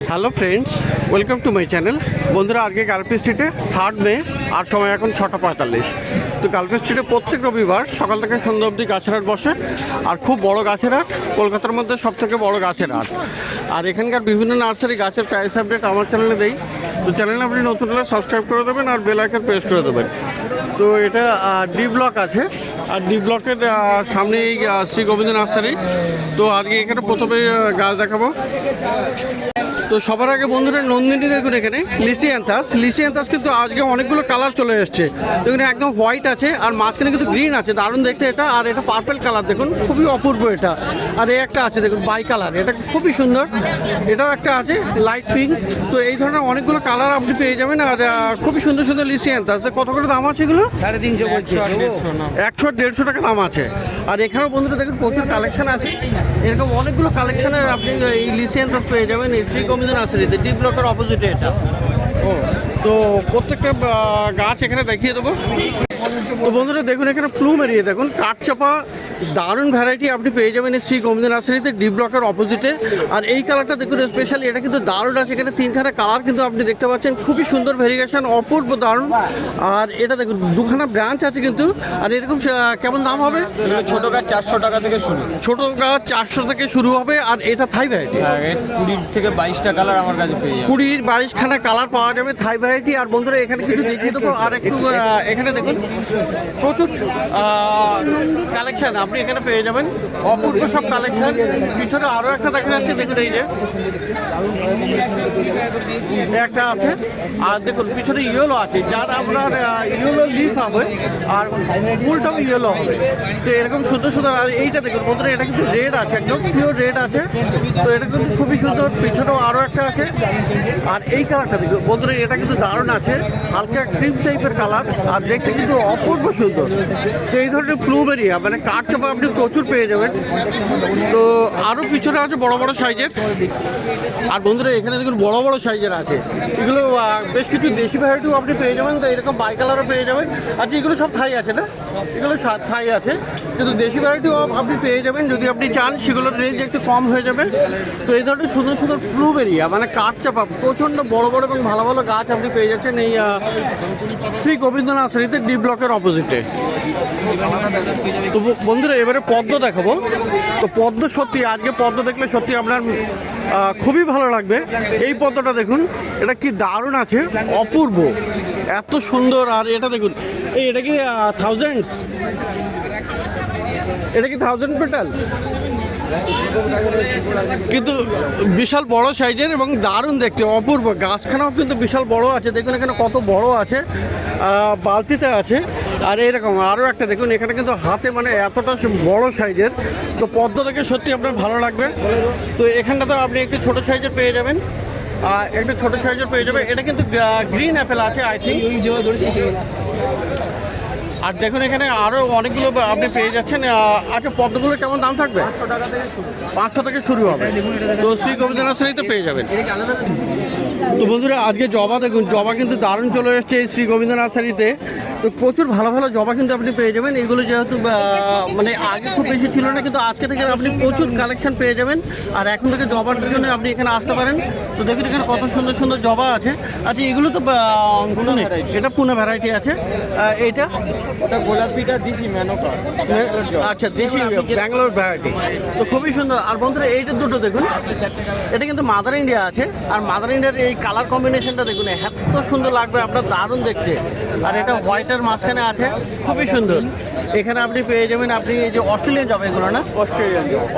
Hello friends, welcome to my channel. বন্ধুরা, আজকে গার্লফি স্ট্রিটে 3 মে আর সময় এখন 6:45। তো গার্লফি স্ট্রিটে প্রত্যেক রবিবার সকাল থেকে সন্ধ্যা অবধি গাছের হাট বসে, আর খুব বড় গাছের হাট, কলকাতার মধ্যে সবথেকে বড় গাছের হাট। আর এখানকার বিভিন্ন নার্সারি গাছের প্রাইস আপডেট আমার চ্যানেলে দেই। তো চ্যানেলে আপনি নতুন হলে সাবস্ক্রাইব করে দেবেন আর বেল আইকন প্রেস করে দেবেন। তো এটা ডি ব্লক আছে, আর ডি ব্লকের সামনে এই শ্রী গোবিন্দ নার্সারি। তো আজকে এখানে প্রথমে গাছ দেখাবো। তো সবার আগে বন্ধুরা নন্দিনী দেখুন, এখানে লিসিয়ান্থাস কিন্তু আজকে অনেকগুলো কালার চলে এসছে। দেখুন একদম হোয়াইট আছে, আর মাঝখানে কিন্তু গ্রিন আছে, দারুণ দেখতে এটা। আর এটা পার্পল কালার, দেখুন খুবই অপূর্ব এটা। আর এই একটা আছে দেখুন বাই কালার, এটা খুবই সুন্দর। এটাও একটা আছে লাইট পিঙ্ক। তো এই ধরনের অনেকগুলো কালার আপনি পেয়ে যাবেন, আর খুবই সুন্দর সুন্দর লিসিয়ান্থাস। কত করে দাম আছে এগুলো? 350 বলছি। 100-150 টাকা দাম আছে। আর এখানেও বন্ধুরা দেখুন প্রচুর কালেকশন আছে, এরকম অনেকগুলো কালেকশনের আপনি এই লিসিয়ান্থাস পেয়ে যাবেন এই শ্রী গোবিন্দ নার্সারিতে, ডি ব্লকের অপোজিটে এটা। তো প্রত্যেকটা গাছ এখানে দেখিয়ে দেবো। তো বন্ধুরা দেখুন, এখানে প্লুমেরিয়া দেখুন, কাঠচাপা দারুণ ভ্যারাইটি আপনি পেয়ে যাবেন এই শ্রী গোবিন্দ নার্সারিতে, ডি ব্লকের অপোজিটে। আর এই কালারটা দেখুন স্পেশালি, এটা কিন্তু দারুণ আছে। এখানে 3খানা কালার কিন্তু আপনি দেখতে পাচ্ছেন, খুবই সুন্দর ভেরিয়েশন, অপূর্ব দারুণ। আর এটা দেখুন 2খানা ব্রাঞ্চ আছে কিন্তু। আর এরকম কেমন দাম হবে? ছোট গাছ 400 টাকা থেকে শুরু। ছোট গাছ 400 থেকে শুরু হবে। আর এটা থাই ভ্যারাইটি, 20 থেকে 22টা কালার আমার কাছে পেয়ে যাবে। 20-22খানা কালার পাওয়া যাবে, থাই ভ্যারাইটি। আর বন্ধুরা এখানে কিছু দেখিয়ে দেবো। আর একটু এখানে দেখুন প্রচুর কালেকশন আপনি এখানে পেয়ে যাবেন, অপূর্ব সব কালেকশন। পিছনে আরও একটা দেখা যাচ্ছে, দেখুন এই যে একটা আছে। আর দেখুন পিছনে ইয়েলো আছে, যার আপনার ইয়েলো লিফ হবে আর ফুলটাও ইয়েলো হবে। তো এরকম সুন্দর সুন্দর। আর এইটা দেখুন বন্ধুরা, এটা কিন্তু রেড আছে, একদম পিওর রেড আছে। তো এটা কিন্তু খুবই সুন্দর। পিছনেও আরও একটা আছে। আর এই কালারটা দেখুন বন্ধুরা, এটা কিন্তু দারুণ আছে, হালকা ক্রিম টাইপের কালার, আর দেখতে কিন্তু অপূর্ব সুন্দর। তো এই ধরনের প্লুমেরিয়া মানে কাঠচাপা আপনি প্রচুর পেয়ে যাবেন। তো আরও পিছনে আছে বড় বড় সাইজের। আর বন্ধুরা এখানে দেখুন বড় বড় সাইজের আছে, এগুলো বেশ কিছু দেশি ভ্যারাইটিও আপনি পেয়ে যাবেন। তো এরকম বাই কালারও পেয়ে যাবেন। আচ্ছা, এগুলো সব থাই আছে না? এগুলো থাই আছে, কিন্তু দেশি ভ্যারাইটিও আপনি পেয়ে যাবেন। যদি আপনি চান সেগুলোর রেঞ্জ একটু কম হয়ে যাবে। তো এই ধরনের সুন্দর সুন্দর প্লুমেরিয়া মানে কাঠচাপা প্রচণ্ড বড় বড় এবং ভালো ভালো গাছ আপনি পেয়ে যাচ্ছেন এই শ্রী গোবিন্দ নার্সারিতে, ডি ব্লকের অপোজিটে। তো বন্ধুরা এবারে পদ্ম দেখাবো। তো পদ্ম সত্যি আজকে পদ্ম দেখলে সত্যি আপনার খুবই ভালো লাগবে। এই পদ্মটা দেখুন, এটা কি দারুণ আছে, অপূর্ব, এত সুন্দর। আর এটা দেখুন, এটা কি এটা কি 1000 পেটাল, কিন্তু বিশাল বড় সাইজের এবং দারুণ দেখতে, অপূর্ব। গাছখানাও কিন্তু বিশাল বড় আছে, দেখুন এখানে কত বড় আছে, বালতিতে আছে। আর এইরকম আরও একটা দেখুন, এখানে কিন্তু হাতে মানে এতটা বড় সাইজের। তো পদ্ম দেখে সত্যি আপনার ভালো লাগবে। তো এখানটাতে আপনি একটু ছোটো সাইজের পেয়ে যাবেন, একটু ছোটো সাইজের পেয়ে যাবে। এটা কিন্তু গ্রিন অ্যাপেল আছে আই থিঙ্ক। আর দেখুন এখানে আরও অনেকগুলো আপনি পেয়ে যাচ্ছেন। আচ্ছা, পদ্মগুলো কেমন দাম থাকবে? 500 থেকে শুরু হবে। তো শ্রী গোবিন্দ নার্সারিতে পেয়ে যাবেন। তো বন্ধুরা আজকে জবা দেখুন, জবা কিন্তু দারুণ চলে এসছে এই শ্রী গোবিন্দ নার্সারিতে। তো প্রচুর ভালো ভালো জবা কিন্তু আপনি পেয়ে যাবেন। এগুলো যেহেতু মানে আগে খুব বেশি ছিল না, কিন্তু আজকে থেকে আপনি প্রচুর কালেকশন পেয়ে যাবেন। আর এখন থেকে জবার জন্য আপনি এখানে আসতে পারেন। তো দেখুন এখানে কত সুন্দর সুন্দর জবা আছে। আচ্ছা, এগুলো তো পুনে, এটা পুনে ভ্যারাইটি আছে। এইটা গোলাপিটা দিছি ম্যানোকা। আচ্ছা, দেশি ব্যাঙ্গালোর ভ্যারাইটি, তো খুবই সুন্দর। আর বন্ধুরা এইটা দুটো দেখুন, এটা কিন্তু মাদার ইন্ডিয়া আছে। আর মাদার ইন্ডিয়ার এই কালার কম্বিনেশনটা দেখুন, এত সুন্দর লাগবে আপনার, দারুণ দেখতে। আর এটা হোয়াইটের মাঝখানে আছে, খুবই সুন্দর। এখানে আপনি পেয়ে যাবেন, আপনি এই যে অস্ট্রেলিয়ান জবা, এগুলো না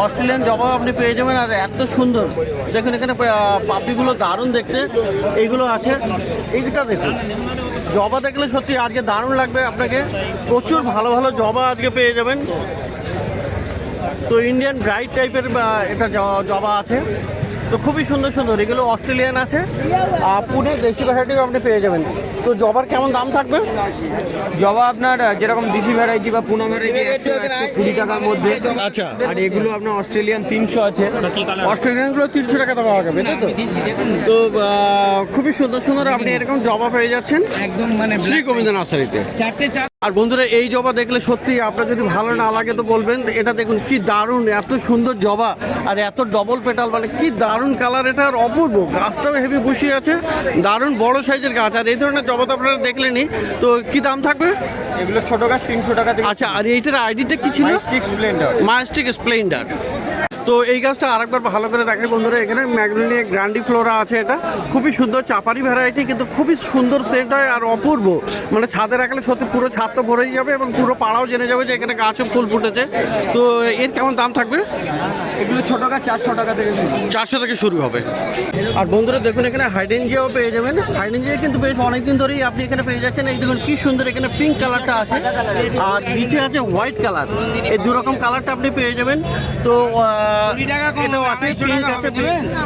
অস্ট্রেলিয়ান জবাও আপনি পেয়ে যাবেন। আর এত সুন্দর দেখুন, এখানে পাপড়িগুলো দারুণ দেখতে, এইগুলো আছে। এইটা দেখুন, জবা দেখলে সত্যি আজকে দারুণ লাগবে আপনাকে। প্রচুর ভালো ভালো জবা আজকে পেয়ে যাবেন। তো ইন্ডিয়ান ব্রাইট টাইপের এটা জবা আছে। তো খুবই সুন্দর সুন্দর, এগুলো অস্ট্রেলিয়ান আছে। পুনে দেশি ভ্যারাইটিও আপনি পেয়ে যাবেন। তো জবার কেমন দাম থাকবে? জবা আপনার যেরকম দেশি ভ্যারাইটি বা পুনা ভ্যারাইটি 120 টাকার মধ্যে। আচ্ছা, আর এগুলো আপনার অস্ট্রেলিয়ান 300 আছে। অস্ট্রেলিয়ানগুলো 300 টাকাতে পাওয়া যাবে, তাই তো? তো খুবই সুন্দর সুন্দর আপনি এরকম জবা পেয়ে যাচ্ছেন একদম মানে শ্রী গোবিন্দ নার্সারিতে। আর বন্ধুরা এই জবা দেখলে সত্যি আপনার যদি ভালো না লাগে তো বলবেন। এটা দেখুন কি দারুণ, এত সুন্দর জবা আর এত ডবল পেটাল, মানে কি দারুণ কালার, এটা আর অপূর্ব। গাছটাও হেভি বসিয়ে আছে, দারুণ বড় সাইজের গাছ। আর এই ধরনের জবা তো আপনারা দেখলেনই, তো কি দাম থাকবে? এগুলো ছোট গাছ 300 টাকা থেকে। আচ্ছা, আর এইটার আইডিটা কি ছিল? মাইস্টিক স্প্লেন্ডার। তো এই গাছটা আরেকবার ভালো করে দেখে বন্ধুরা, এখানে ম্যাগনোলিয়া গ্র্যান্ডিফ্লোরা আছে। এটা খুবই সুন্দর চাপারি ভ্যারাইটি, কিন্তু খুবই সুন্দর সেন্ট হয় আর অপূর্ব। মানে ছাদে রাখলে সত্যি পুরো ছাদ তো ভরেই যাবে এবং পুরো পাড়াও জেনে যাবে যে এখানে গাছে ফুল ফুটেছে। তো এর কেমন দাম থাকবে? এগুলো ছোট গাছ 400 টাকা থেকে শুরু। 400 থেকে শুরু হবে। আর বন্ধুরা দেখুন এখানে হাইডেনজিয়াও পেয়ে যাবেন। হাইডেনজিয়া কিন্তু বেশ অনেকদিন ধরেই আপনি এখানে পেয়ে যাচ্ছেন। এই দেখুন কি সুন্দর, এখানে পিঙ্ক কালারটা আছে আর নিচে আছে হোয়াইট কালার। এই দু রকম কালারটা আপনি পেয়ে যাবেন। তো এটাও আছে, পিঙ্ক আছে।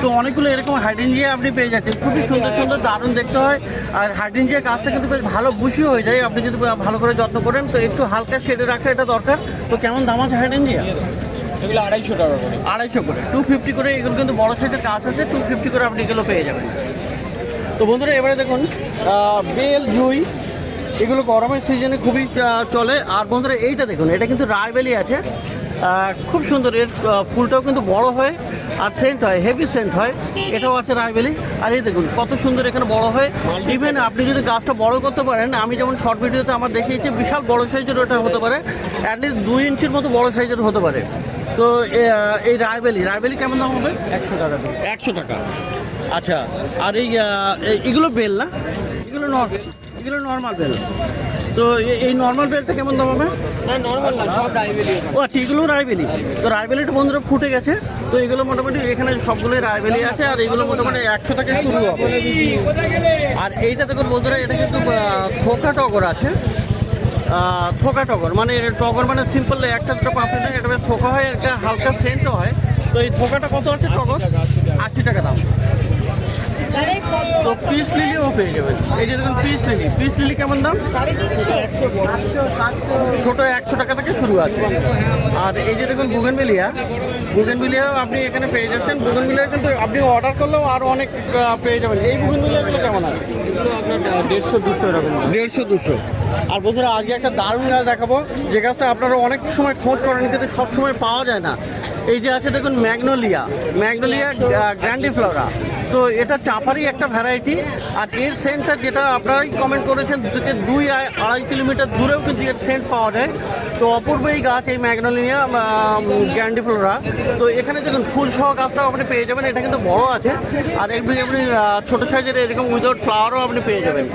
তো অনেকগুলো এরকম হাইডেনজিয়া আপনি পেয়ে যাচ্ছেন, খুবই সুন্দর সুন্দর, দারুণ দেখতে হয়। আর হাইডেনজিয়া গাছটা কিন্তু বেশ ভালো বুশি হয়ে যায় আপনি যদি ভালো করে যত্ন করেন। তো একটু হালকা শেডে রাখা এটা দরকার। তো কেমন দাম আছে হাইডেনজিয়া? এগুলো 250 টাকা করে। 250 করে, 250 করে। এগুলো কিন্তু বড় সাইজের গাছ আছে, 250 করে আপনি এগুলো পেয়ে যাবেন। তো বন্ধুরা এবারে দেখুন বেল, জুই, এগুলো গরমের সিজনে খুবই চলে। আর বন্ধুরা এইটা দেখুন, এটা কিন্তু রায়বেলি আছে, খুব সুন্দর। এর ফুলটাও কিন্তু বড় হয় আর সেন্ট হয়, হেভি সেন্ট হয়। এটাও আছে রায়বেলি। আর এই দেখুন কত সুন্দর এখানে বড় হয়। ইভেন আপনি যদি গাছটা বড় করতে পারেন, আমি যেমন শর্ট ভিডিওতে আমার দেখিয়েছি, বিশাল বড় সাইজের ওটা হতে পারে, অ্যাটলিস্ট 2 ইঞ্চির মতো বড় সাইজের হতে পারে। তো এই রায়বেলি কেমন দাম হবে? 100 টাকা থেকে। 100 টাকা। আচ্ছা, আর এগুলো বেল না? এগুলো নর্মাল বেল। তো এই নর্মাল বেলটা কেমন দাম হবে? না, নরমাল না, সব রাইবেলি। ও আচ্ছা, এগুলো রায়বেলি। তো রায়বেলিটা বন্ধুরা ফুটে গেছে। তো এগুলো মোটামুটি এখানে সবগুলোই রায়বেলি আছে। আর এগুলো মোটামুটি 100 টাকা শুরু হবে। আর এইটা দেখুন বন্ধুরা, এটা কিন্তু থোকা টগর আছে। থোকা টগর মানে টগর মানে সিম্পল একটা দুটো পাপড়ি না, এটা বেশ থোকা হয়, একটা হালকা সেন্টও হয়। তো এই থোকাটা কত আছে টগর? 80 টাকা দাম। তো পিস লিলিও পেয়ে যাবেন। এই যে দেখুন পিস লিলি কেমন দাম? ছোট 100 টাকা থেকে শুরু আছে। আর এই যে দেখুন বুগেনভিলিয়াও আপনি এখানে পেয়ে যাচ্ছেন। বুগেনভিলিয়া কিন্তু আপনি অর্ডার করলেও আরও অনেক পেয়ে যাবেন। এই বুগেনভিলিয়াগুলো কেমন আছে? এগুলো আপনার 150-200 এরকম। 150-200। আর বন্ধুরা আজকে একটা দারুণ গাছ দেখাবো, যে গাছটা আপনারা অনেক সময় খোঁজ করেন কিন্তু সব সময় পাওয়া যায় না। এই যে আছে দেখুন ম্যাগনোলিয়া গ্র্যান্ডিফ্লোরা। তো এটা চাপারই একটা ভ্যারাইটি। আর এর সেন্টটা যেটা আপনারাই কমেন্ট করেছেন, 2-2.5 কিলোমিটার দূরেও কিন্তু এর সেন্ট পাওয়া যায়। তো অপূর্ব এই গাছ, এই ম্যাগনোলিয়া গ্র্যান্ডিফ্লোরা। তো এখানে দেখুন ফুল সহ গাছটাও আপনি পেয়ে যাবেন। এটা কিন্তু বড় আছে। আর এমনি আপনি ছোটো সাইজের এরকম উইদাউট ফ্লাওয়ারও আপনি পেয়ে যাবেন।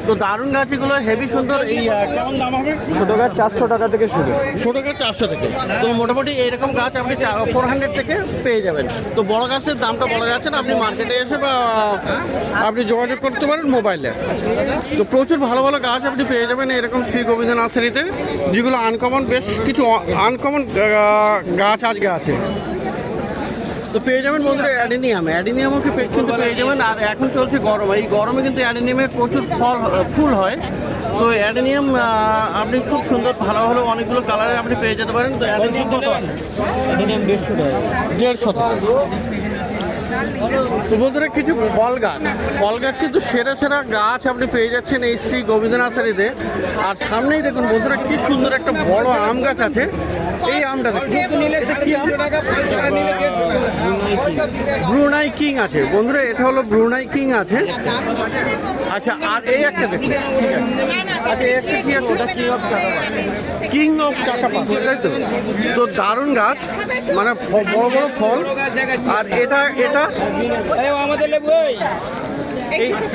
তো দারুণ গাছ এগুলো, হেভি সুন্দর। এই কেমন দাম হবে? ছোট গাছ 400 টাকা থেকে শুরু। ছোটো গাছ 400 থেকে। তো মোটামুটি এইরকম গাছ আপনি 400 থেকে পেয়ে যাবেন। তো বড় গাছের দামটা বলা যাচ্ছে না, আপনি মার্কেটে এসে বা আপনি যোগাযোগ করতে পারেন মোবাইলে। তো প্রচুর ভালো ভালো গাছ আপনি পেয়ে যাবেন এরকম শ্রী গোবিন্দ নার্সারিতে, যেগুলো আনকমন, বেশ কিছু আনকমন গাছ আজকে আছে। তো পেয়ে যাবেন বন্ধুরা অ্যাডিনিয়ামও কিন্তু পেয়ে যাবেন। আর এখন চলছে গরম, এই গরমে কিন্তু অ্যাডিনিয়ামের প্রচুর ফুল হয়। তো অ্যাডিনিয়াম আপনি খুব সুন্দর ভালো ভালো অনেকগুলো কালারে আপনি পেয়ে যেতে পারেন। তো অ্যাডিনিয়াম কত? অ্যাডিনিয়াম 150 টাকা। 150 টাকা। তো বন্ধুরা কিছু ফল গাছ কিন্তু সেরা গাছ আপনি পেয়ে যাচ্ছেন এই শ্রী গোবিন্দ নার্সারিতে। আর সামনেই দেখুন বন্ধুরা কি সুন্দর একটা বড় আম গাছ আছে। এই আমটা এটা কি আম? ব্রুনাই কিং আছে বন্ধুরা, এটা হলো ব্রুনাই কিং আছে। আচ্ছা, আর এই একটা দেখুন, আচ্ছা এই একটা কি আছে? ওটা কিং অফ চাকাপা, তাই তো? তো দারুণ গাছ, মানে বড় বড় ফল। আর এটা আমাদের লেবু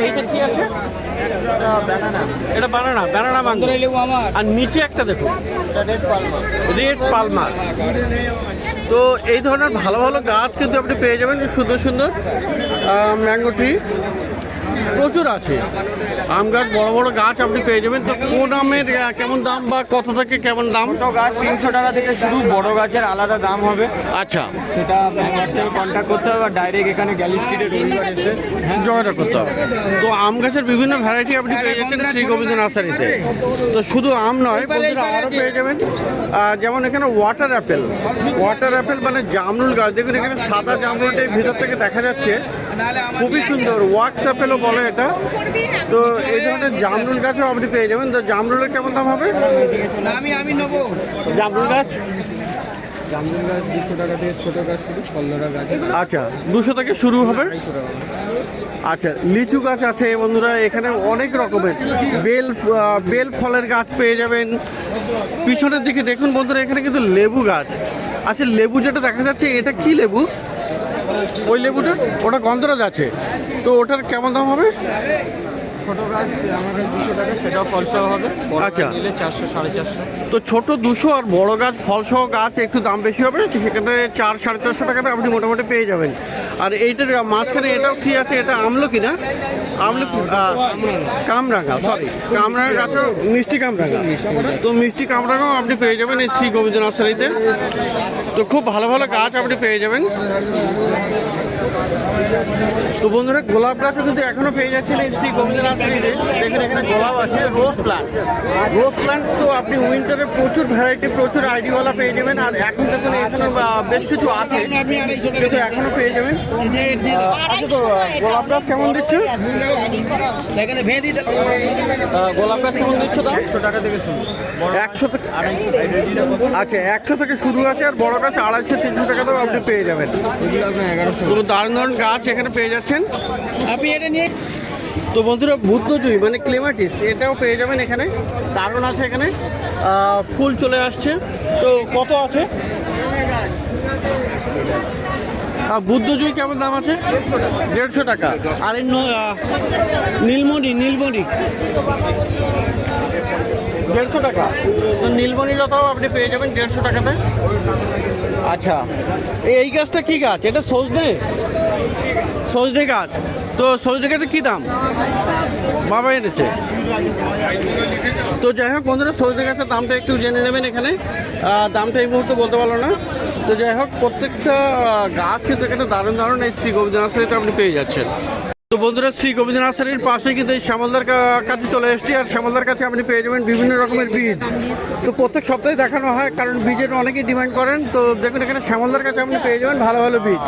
এইটা কি আছে? এটা বানানা ম্যাঙ্গো। লেবু আমার। আর নিচে একটা দেখুন, রেড পালমার। তো এই ধরনের ভালো ভালো গাছ কিন্তু আপনি পেয়ে যাবেন, সুন্দর ম্যাঙ্গো ট্রি প্রচুর আছে। আম গাছ, বড় বড় গাছ আপনি পেয়ে যাবেন। তো কোন আমের কেমন দাম বা কত থেকে কেমন দাম? ছোট গাছ 300 টাকা থেকে শুরু, বড় গাছের আলাদা দাম হবে। আচ্ছা, সেটা হোয়াটসঅ্যাপে কন্ট্যাক্ট করতে হবে, ডাইরেক্ট এখানে গ্যালি স্ট্রিটে রবিবার এসে যোগাযোগ করতে হবে। তো আম গাছের বিভিন্ন ভ্যারাইটি আপনি পেয়ে যাচ্ছেন শ্রী গোবিন্দ নার্সারিতে। তো শুধু আম নয় বন্ধুরা, আরও পেয়ে যাবেন যেমন এখানে ওয়াটার অ্যাপেল মানে জামরুল গাছ। দেখুন এখানে সাদা জামরুলটা ভিতর থেকে দেখা যাচ্ছে। খুবই সুন্দর ওয়াক্স আপেলও বলে এটা। তো এই ধরনের জামরুল গাছও আপনি পেয়ে যাবেন। তো জামরুলের কেমন দাম হবে? আমি নেবো। জামরুল গাছ জামরুল গাছ 200 টাকা থেকে ছোটো গাছ শুরু, ফলধরা গাছ আচ্ছা 200 থেকে শুরু হবে। 250 টাকা। আচ্ছা লিচু গাছ আছে বন্ধুরা, এখানে অনেক রকমের বেল ফলের গাছ পেয়ে যাবেন। পিছনের দিকে দেখুন বন্ধুরা, এখানে কিন্তু লেবু গাছ। আচ্ছা লেবু যেটা দেখা যাচ্ছে এটা কি লেবু? ওই লেবুটা ওটা গন্ধরাজ আছে। তো ওটার কেমন দাম হবে? ছোটো গাছ আমাদের 200 টাকা, সেটাও ফলসহ হবে। বড় আচ্ছা। গাছ নিলে 400 450। তো ছোট 200 আর বড় গাছ ফলসহ গাছ একটু দাম বেশি হবে, সেখানে 400-450 টাকাতে আপনি মোটামুটি পেয়ে যাবেন। আর এইটার মাঝখানে এটাও কি আছে? এটা আমলকি না? আমলকি কামরাঙা, সরি কামরাঙা গাছও মিষ্টি কামরাঙা। তো মিষ্টি কামরাঙাও আপনি পেয়ে যাবেন এই শ্রী গোবিন্দ নার্সারিতে। তো খুব ভালো ভালো গাছ আপনি পেয়ে যাবেন। তো বন্ধুরা গোলাপ গাছও কিন্তু এখনো পেয়ে যাচ্ছেন এই শ্রী গোবিন্দ নার্সারিতে। দেখেন এখানে গোলাপ আছে, রোজ প্লান্ট। রোজ প্লান্ট তো আপনি উইন্টারে প্রচুর ভ্যারাইটি, প্রচুর আইডিওয়ালা পেয়ে যাবেন। আর এখন দেখুন এখানে বেশ কিছু আছে, কিন্তু এখনো পেয়ে যাবেন। আচ্ছা তো গোলাপ গাছ কেমন দিচ্ছে? গোলাপ গাছ কেমন দিচ্ছে? দাম 100 টাকা থেকে শুরু, 100 থেকে আচ্ছা 100 থেকে শুরু আছে। আর বড় গাছ 250-300 টাকাতেও আপনি পেয়ে যাবেন। এগুলো আপনার 1100। তো দারুণ দারুণ গাছ এখানে পেয়ে যাচ্ছেন আপনি। এটা নিয়ে তো বন্ধুরা বুদ্ধজয়ী মানে ক্লেমাটিস এটাও পেয়ে যাবেন এখানে। দারুণ আছে এখানে, ফুল চলে আসছে। তো কত আছে? বুদ্ধজয়ী কেমন দাম আছে? 150 টাকা। আর এই নীলমণি 150 টাকা। তো নীলমণিলতাও আপনি পেয়ে যাবেন 150 টাকাতে। আচ্ছা এই গাছটা কি গাছ? এটা সজনে গাছ। তো সজনে গাছের কী দাম? বাবা এনেছে। তো যাই হোক বন্ধুরা সজনে গাছের দামটা একটু জেনে নেবেন এখানে। দামটা এই মুহূর্তে বলতে পারলো না। তো যাই হোক প্রত্যেকটা গাছ কিন্তু এখানে দারুণ দারুণ এই শ্রী গোবিন্দ নার্সারিতে আপনি পেয়ে যাচ্ছেন। তো বন্ধুরা শ্রী গোবিন্দ নার্সারির পাশে কিন্তু এই শ্যামলদার কাছে চলে এসেছি। আর শ্যামলদার কাছে আপনি পেয়ে যাবেন বিভিন্ন রকমের বীজ। তো প্রত্যেক সপ্তাহে দেখানো হয়, কারণ বীজের অনেকেই ডিমান্ড করেন। তো দেখুন এখানে শ্যামলদার কাছে আপনি পেয়ে যাবেন ভালো ভালো বীজ।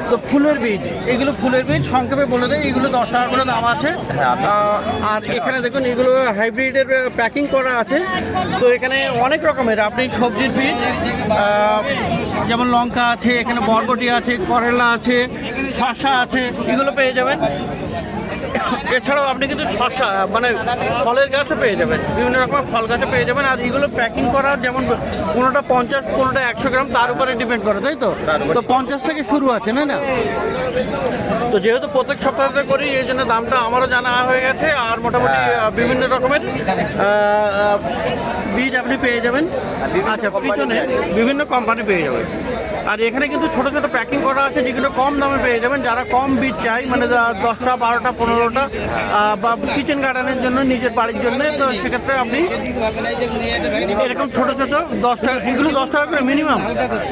তো ফুলের বীজ, এগুলো ফুলের বীজ সংক্ষেপে বলে দেয়, এগুলো 10 টাকা করে দাম আছে। আর এখানে দেখুন এগুলো হাইব্রিডের প্যাকিং করা আছে। তো এখানে অনেক রকমের আপনি সবজির বীজ, যেমন লঙ্কা আছে, এখানে বরবটি আছে, করলা আছে, শসা আছে, এগুলো পেয়ে যাবেন। এছাড়াও আপনি কিন্তু শসা মানে ফলের গাছও পেয়ে যাবেন, বিভিন্ন রকমের ফল গাছও পেয়ে যাবেন। আর এগুলো প্যাকিং করার যেমন কোনোটা 50, কোনোটা 100 গ্রাম, তার উপরে ডিপেন্ড করে, তাই তো? তো 50 থেকে শুরু আছে, না? তো যেহেতু প্রত্যেক সপ্তাহে করি এই জন্য দামটা আমারও জানা হয়ে গেছে। আর মোটামুটি বিভিন্ন রকমের বীজ আপনি পেয়ে যাবেন। আচ্ছা পিছনে বিভিন্ন কোম্পানি পেয়ে যাবেন। আর এখানে কিন্তু ছোট ছোট প্যাকিং করা আছে, যেগুলো কম দামে পেয়ে যাবেন। যারা কম বীজ চাই, মানে 10টা 12টা 15টা বা কিচেন গার্ডেনের জন্য, নিজের বাড়ির জন্য, তো সেক্ষেত্রে আপনি এরকম ছোট ছোট 10 টাকা, এগুলো 10 টাকা করে মিনিমাম।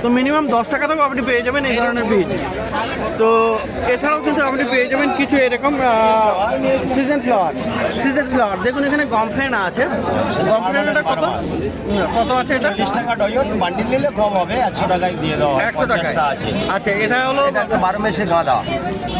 তো মিনিমাম 10 টাকাতেও আপনি পেয়ে যাবেন এই ধরনের বীজ। তো এছাড়াও কিন্তু আপনি পেয়ে যাবেন কিছু এরকম সিজন ফ্লাওয়ার। দেখুন এখানে গমফ্রেনা আছে। গমফ্রেনাটা কত আছে? এটা 20 টাকা ডজন, বান্ডিল নিলে কম হবে, 100 টাকায় দিয়ে দেওয়া হয়। 100 টাকায়। আছে। আচ্ছা এটা হলো 12 মাসে গাঁদা,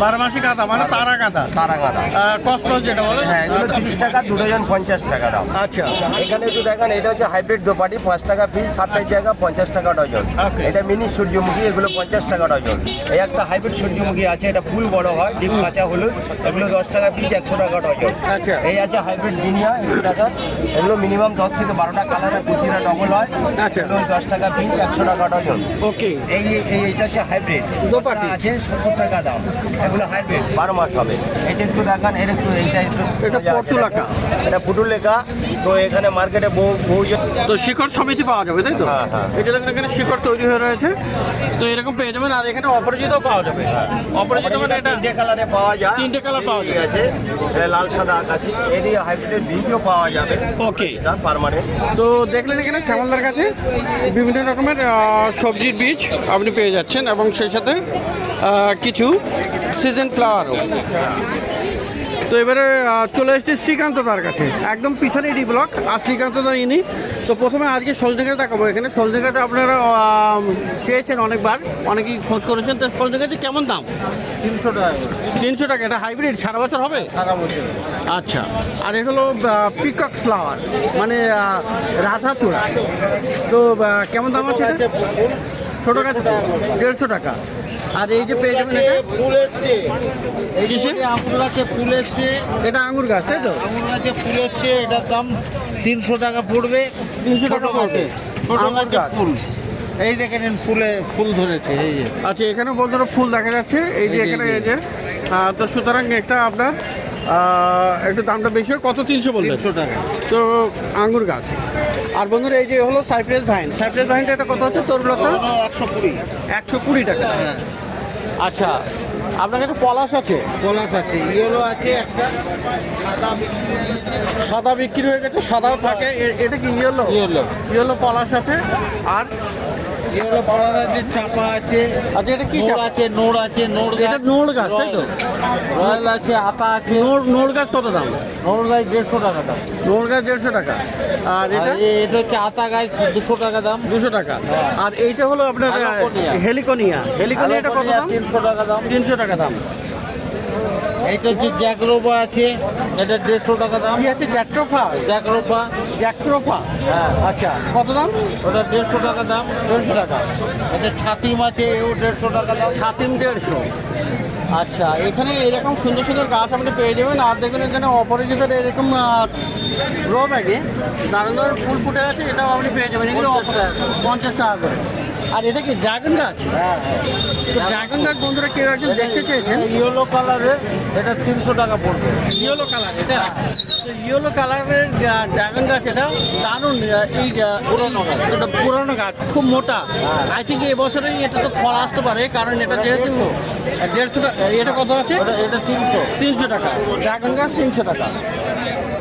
12 মাসি গাঁদা, মানে তারা গাঁদা, তারা গাঁদা। কসমস যেটা বলে। হ্যাঁ এগুলো 30 টাকা, 2 ডজন 50 টাকা দাম। আচ্ছা এখানে একটু দেখেন, এটা হচ্ছে হাইব্রিড দোপাটি, 5 টাকা পিস, 7টার জায়গা 50 টাকা ডজন। Okay. এটা মিনি সূর্যমুখী, এগুলো 50 টাকা ডজন। এই একটা হাইব্রিড সূর্যমুখী আছে, এটা ফুল বড় হয়, ডিপ কাঁচা হলুদ, এগুলো 10 টাকা পিস, 100 টাকা ডজন। আচ্ছা। এই আছে হাইব্রিড জিনিয়া, 100 টাকা। এগুলো মিনিমাম 10 থেকে 12টা কালারের কুচিরা ডবল হয়। আচ্ছা। এগুলো 10 টাকা পিস, 100 টাকা ডজন। ওকে। এইটা হচ্ছে হাইব্রিড দোপাটি। আছে 70 টাকা দাম। এগুলো হাইব্রিড 12 মাস হবে। এটা একটু দেখান, এইটা একটু এটা পর্তুলাকা। এটা পুটুলেকা। তো এখানে মার্কেটে বহু তো শিকড় সমিতি পাওয়া যাবে, তাই তো? হ্যাঁ, হ্যাঁ। এটা দেখুন এখানে শিকড় তৈরি হয়ে রয়েছে। তো এরকম পেয়ে যাবেন। আর এখানে অপরাজিতাও পাওয়া যাবে। অপরাজিতা মানে এটা 3টে কালারে পাওয়া যায়। 3টে কালার পাওয়া এই যায়। আছে লাল সাদা আকাশি, এদিকে হাইব্রিডের বীজও পাওয়া যাবে। ওকে। পার্মানেন্ট। তো দেখলেন এখানে শ্যামলদার কাছে বিভিন্ন রকমের সবজির বীজ আপনি পেয়ে যাচ্ছেন, এবং সেই সাথে কিছু সিজন ফ্লাওয়ারও। তো এবারে চলে এসেছি শ্রীকান্ত তার কাছে, একদম পিছনে ডি ব্লক, আর শ্রীকান্ত দা ইনি। তো প্রথমে আজকে সজনে গাছ দেখাবো। এখানে সজনে গাছ আপনারা চেয়েছেন অনেকবার, অনেকেই খোঁজ করেছেন। তো সজনে গাছের কেমন দাম? 300 টাকা 300 টাকা। এটা হাইব্রিড, সারা বছর হবে? সারা বছর। আচ্ছা, আর এটা হলো পিকক ফ্লাওয়ার, মানে রাধা চূড়া। তো কেমন দাম আছে এটা? ছোটো গাছ 150 টাকা। আর এই যে পেয়ে যাবেন এটা ফুল এসছে, এই কিসে? যে আঙুর গাছে ফুল এসছে, এটা আঙুর গাছ, তাই তো? আঙুর গাছে ফুল এসছে, এটার দাম 300 টাকা পড়বে। 300 টাকা পড়বে। ছোট আঙুর গাছে গাছ। ফুল, এই দেখেন ফুল ধরেছে, এই যে আচ্ছা, এখানে বন্ধুরা ফুল দেখা যাচ্ছে, এই যে এই যে, এখানে এই এই যে তো সুতরাং একটা আপনার একটু দামটা বেশি হয়। কত? 300 বললেন? 300 টাকা। তো আঙ্গুর গাছ। আর বন্ধুরা এই যে হলো সাইপ্রেস ভাইন। সাইপ্রেস ভাইনটা এটা কত হচ্ছে তোর ব্লকটা? 120। 120 টাকা। হ্যাঁ, আচ্ছা, আপনার কাছে পলাশ আছে? পলাশ আছে, ইয়েলো আছে একটা, সাদা সাদা বিক্রি হয়ে গেছে, সাদাও থাকে। এটা কি ইয়েলো? ইয়েলো ইয়েলো পলাশ আছে। আর ইয়েলো পলাশ আছে, চাপা আছে, আচ্ছা, এটা কি নোড় চাপ? আছে, নোড় আছে, নোড় এটা নোড় গাছ, তাই তো? রয়্যাল আছে, আতা আছে। নোড় গাছ কত দাম? নোড় গাছ 150 টাকা দাম। নোড় গাছ 150 টাকা। আর এটা আর এটা হচ্ছে আতা গাছ, 200 টাকা দাম। 200 টাকা। আর এইটা হলো আপনার হেলিকোনিয়া। হেলিকোনিয়া। হেলিকোনিয়াটা কত দাম? 300 টাকা দাম। 300 টাকা দাম। এইটা হচ্ছে জ্যাকরোবা আছে, এটা 150 টাকা দাম। কি আছে? জ্যাক্রোফা। জ্যাকরোবা, জ্যাক্রোফা, হ্যাঁ, আচ্ছা, কত দাম? ওটা 150 টাকা দাম। 150 টাকা। এটা ছাতিম আছে, এও 150 টাকা দাম। ছাতিম 150। আচ্ছা, এখানে এরকম সুন্দর সুন্দর গাছ আপনি পেয়ে যাবেন। আর দেখুন এখানে অপরাজিতের এরকম গ্রো ব্যাগে দারুণ দারুণ ফুল ফুটে আছে, এটাও আপনি পেয়ে যাবেন। এগুলো 50 টাকা করে। আর এটা কি ড্রাগন গাছ? হ্যাঁ, তো ড্রাগন গাছ বন্ধুরা কেউ একজন দেখতে চেয়েছেন। ইয়েলো কালারের, এটা 300 টাকা পড়বে। ইয়েলো কালার এটা। তো ইয়েলো কালারের ড্রাগন গাছ, এটা দারুণ। এই পুরোনো গাছ, এটা পুরোনো গাছ, খুব মোটা। আই থিঙ্ক এবছরেই এটা তো ফল আসতে পারে, কারণ এটা যেহেতু 150 টাকা। এটা কত আছে? এটা 300। 300 টাকা। ড্রাগন গাছ 300 টাকা।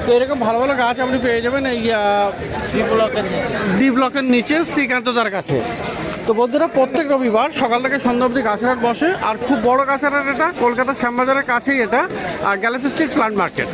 তো এরকম ভালো ভালো গাছ আপনি পেয়ে যাবেন এই ডি ব্লকের নিচে শ্রীকান্তদার কাছে। তো বন্ধুরা, প্রত্যেক রবিবার সকাল থেকে সন্ধ্যা অবধি গাছের হাট বসে। আর খুব বড় গাছের হাট এটা, কলকাতার শ্যামবাজারের কাছেই এটা, আর গ্যালাক্সি স্ট্রিট প্লান্ট মার্কেট।